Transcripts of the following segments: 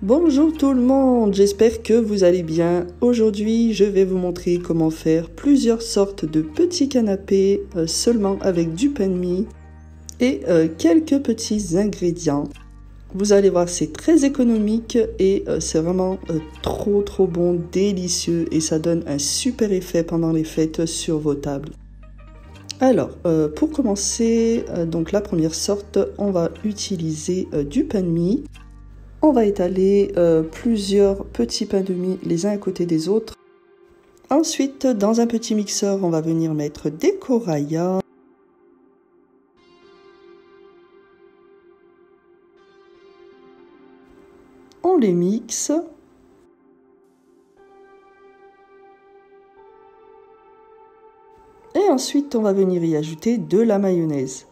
Bonjour tout le monde, j'espère que vous allez bien. Aujourd'hui, je vais vous montrer comment faire plusieurs sortes de petits canapés seulement avec du pain de mie et quelques petits ingrédients. Vous allez voir, c'est très économique et c'est vraiment trop bon, délicieux et ça donne un super effet pendant les fêtes sur vos tables. Alors, pour commencer, donc la première sorte, on va utiliser du pain de mie. On va étaler plusieurs petits pains de mie les uns à côté des autres. Ensuite, dans un petit mixeur, on va venir mettre des corayas. On les mixe. Et ensuite, on va venir y ajouter de la mayonnaise.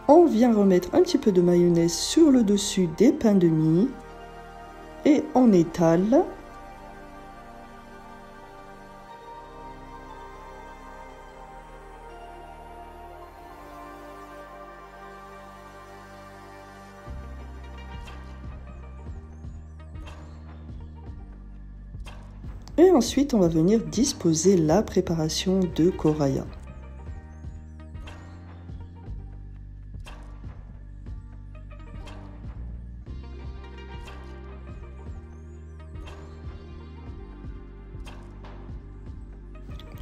On vient remettre un petit peu de mayonnaise sur le dessus des pains de mie et on étale. Et ensuite, on va venir disposer la préparation de coraya.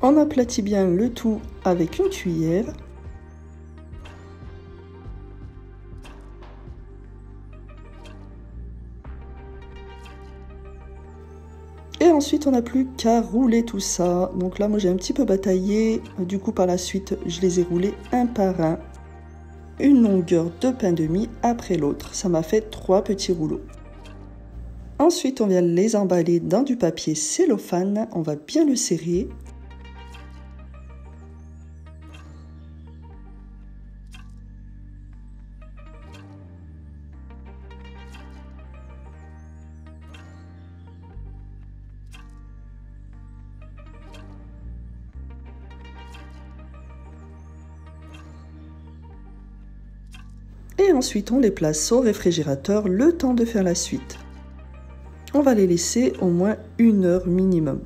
On aplatit bien le tout avec une cuillère. Et ensuite, on n'a plus qu'à rouler tout ça. Donc là, moi, j'ai un petit peu bataillé. Du coup, par la suite, je les ai roulés un par un. Une longueur de pain de mie après l'autre. Ça m'a fait 3 petits rouleaux. Ensuite, on vient les emballer dans du papier cellophane. On va bien le serrer. Et ensuite, on les place au réfrigérateur le temps de faire la suite. On va les laisser au moins 1 heure minimum.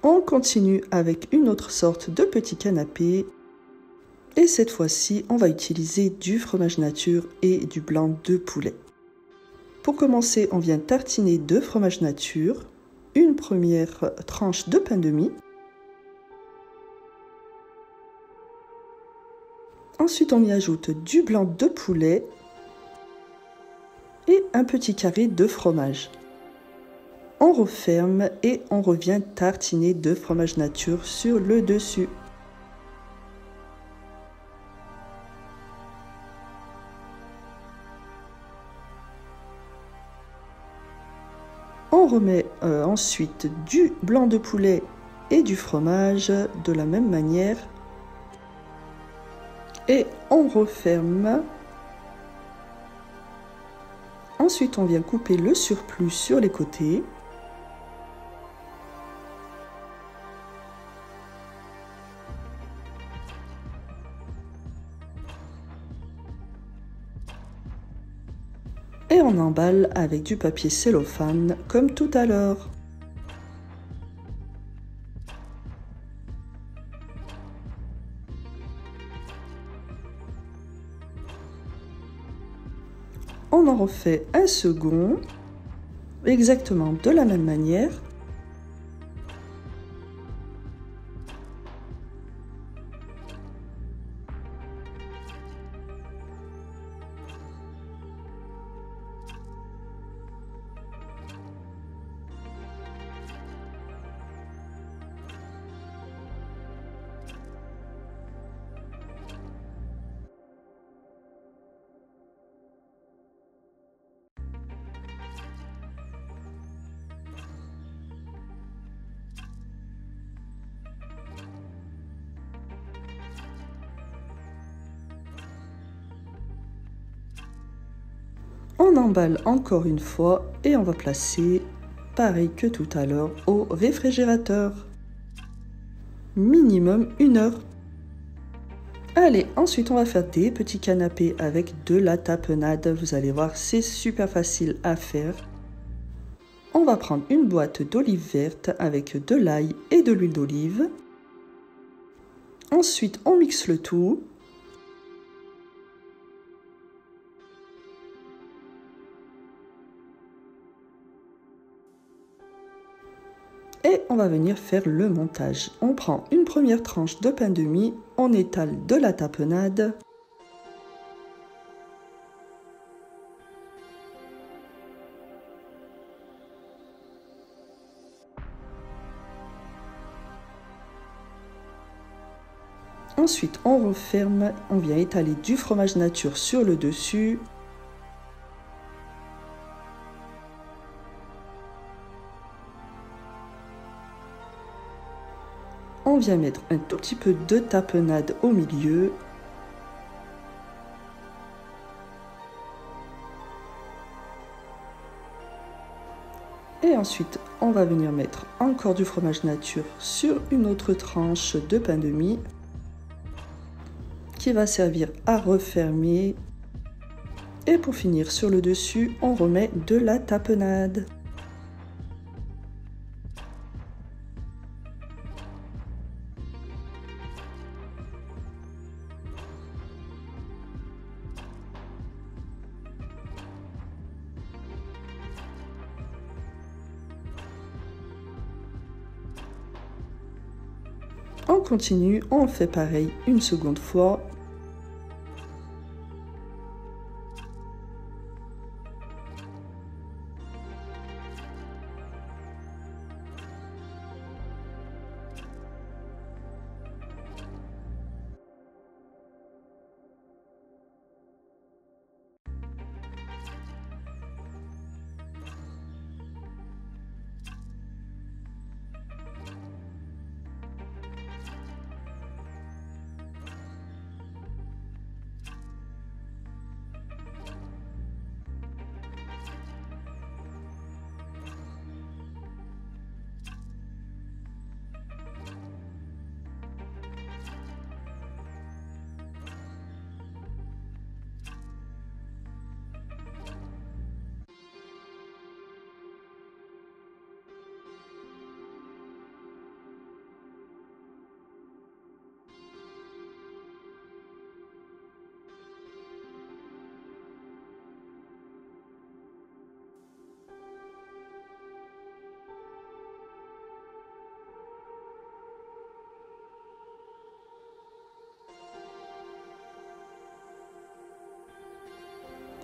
On continue avec une autre sorte de petit canapé. Et cette fois-ci, on va utiliser du fromage nature et du blanc de poulet. Pour commencer, on vient tartiner de fromage nature, une première tranche de pain de mie. Ensuite, on y ajoute du blanc de poulet et un petit carré de fromage. On referme et on revient tartiner de fromage nature sur le dessus. On remet ensuite du blanc de poulet et du fromage de la même manière. Et on referme. Ensuite, on vient couper le surplus sur les côtés. Et on emballe avec du papier cellophane comme tout à l'heure. On en refait un second, exactement de la même manière. emballe encore une fois et on va placer, pareil que tout à l'heure, au réfrigérateur. Minimum 1 heure. Allez, ensuite on va faire des petits canapés avec de la tapenade. Vous allez voir, c'est super facile à faire. On va prendre une boîte d'olive verte avec de l'ail et de l'huile d'olive. Ensuite, on mixe le tout. Et on va venir faire le montage. On prend une première tranche de pain de mie, on étale de la tapenade. Ensuite, on referme, on vient étaler du fromage nature sur le dessus. On vient mettre un tout petit peu de tapenade au milieu. Et ensuite, on va venir mettre encore du fromage nature sur une autre tranche de pain de mie qui va servir à refermer. Et pour finir sur le dessus, on remet de la tapenade. On continue, on fait pareil une seconde fois.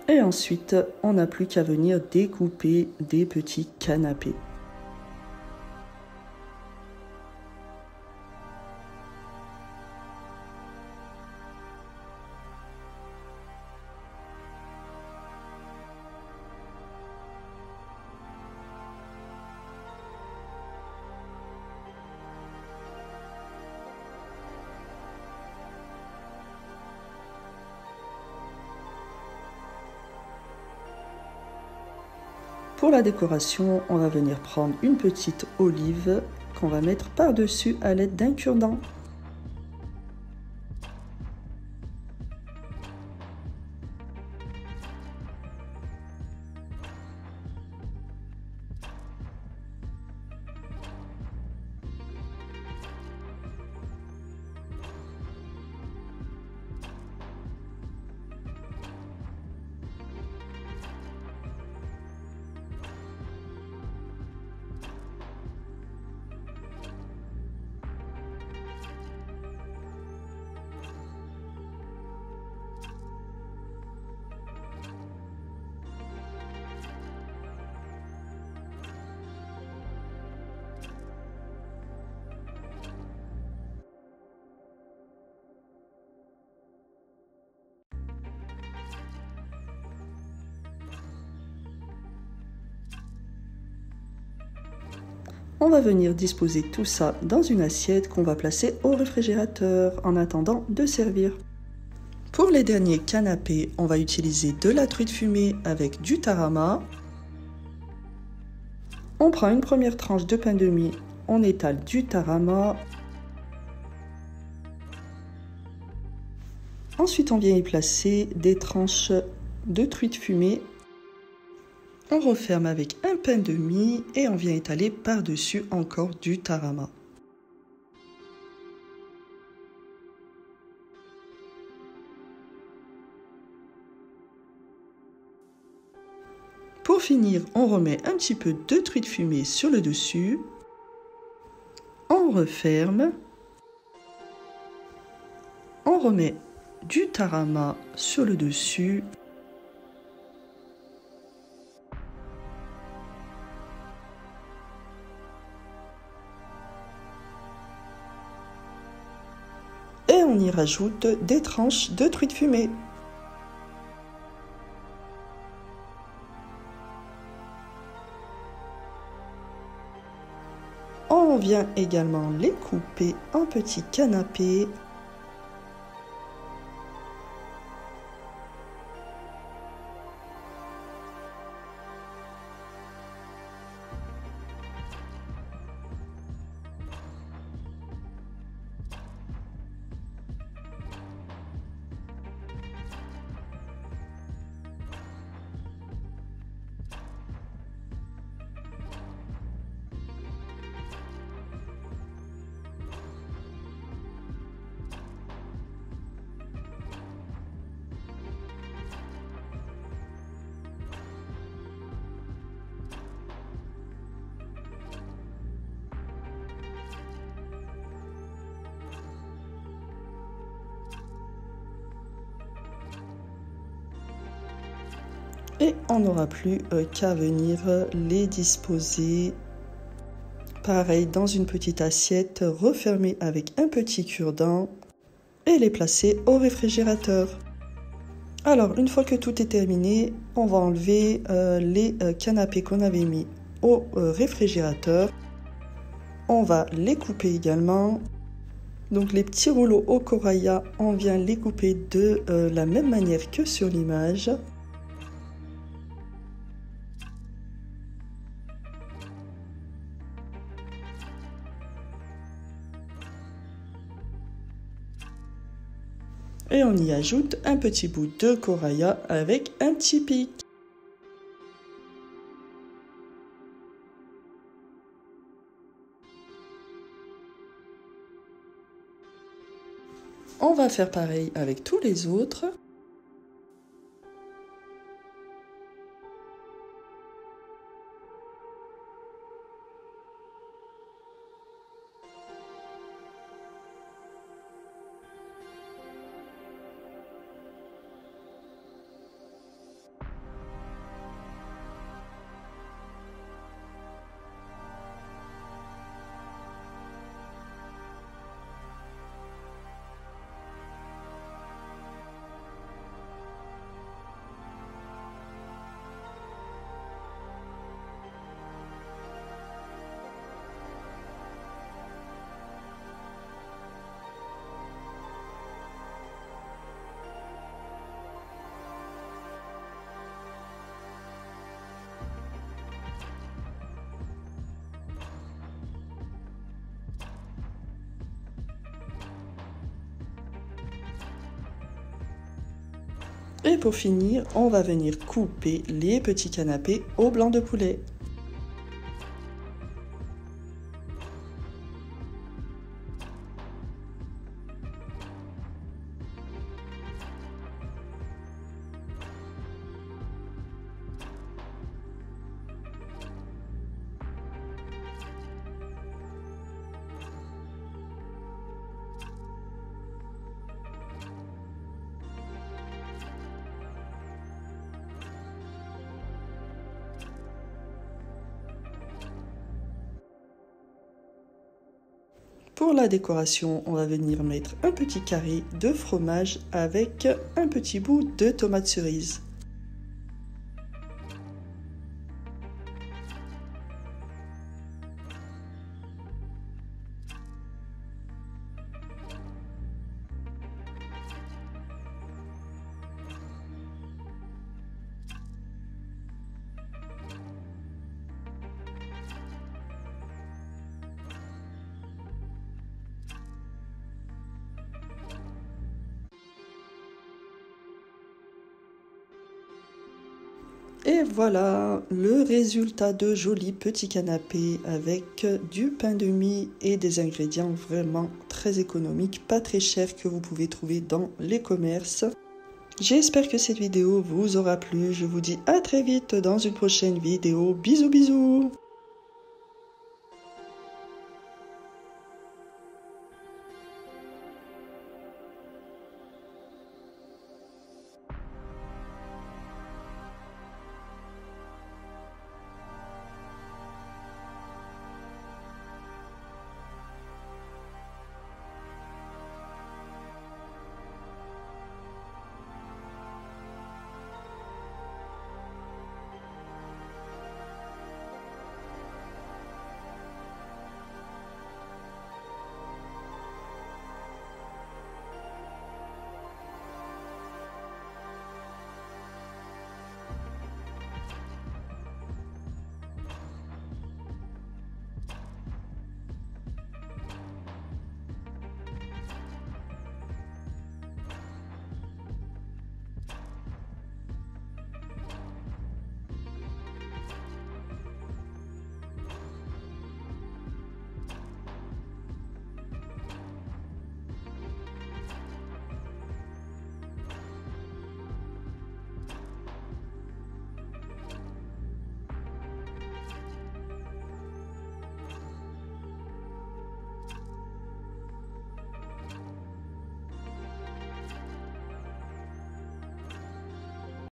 Et ensuite, on n'a plus qu'à venir découper des petits canapés. Pour la décoration, on va venir prendre une petite olive qu'on va mettre par-dessus à l'aide d'un cure-dent. On va venir disposer tout ça dans une assiette qu'on va placer au réfrigérateur en attendant de servir. Pour les derniers canapés, on va utiliser de la truite fumée avec du tarama. On prend une première tranche de pain de mie, on étale du tarama. Ensuite, on vient y placer des tranches de truite fumée. On referme avec un pain de mie et on vient étaler par-dessus encore du tarama. Pour finir, on remet un petit peu de truite fumée sur le dessus. On referme. On remet du tarama sur le dessus. Et on y rajoute des tranches de truite fumée. On vient également les couper en petits canapés. Et on n'aura plus qu'à venir les disposer. Pareil, dans une petite assiette refermée avec un petit cure-dent et les placer au réfrigérateur. Alors, une fois que tout est terminé, on va enlever les canapés qu'on avait mis au réfrigérateur. On va les couper également. Donc les petits rouleaux au Coraya, on vient les couper de la même manière que sur l'image. Et on y ajoute un petit bout de Coraya avec un petit pic. On va faire pareil avec tous les autres. Et pour finir, on va venir couper les petits canapés au blanc de poulet. Pour la décoration, on va venir mettre un petit carré de fromage avec un petit bout de tomate cerise. Et voilà le résultat de jolis petits canapés avec du pain de mie et des ingrédients vraiment très économiques, pas très chers que vous pouvez trouver dans les commerces. J'espère que cette vidéo vous aura plu. Je vous dis à très vite dans une prochaine vidéo. Bisous bisous!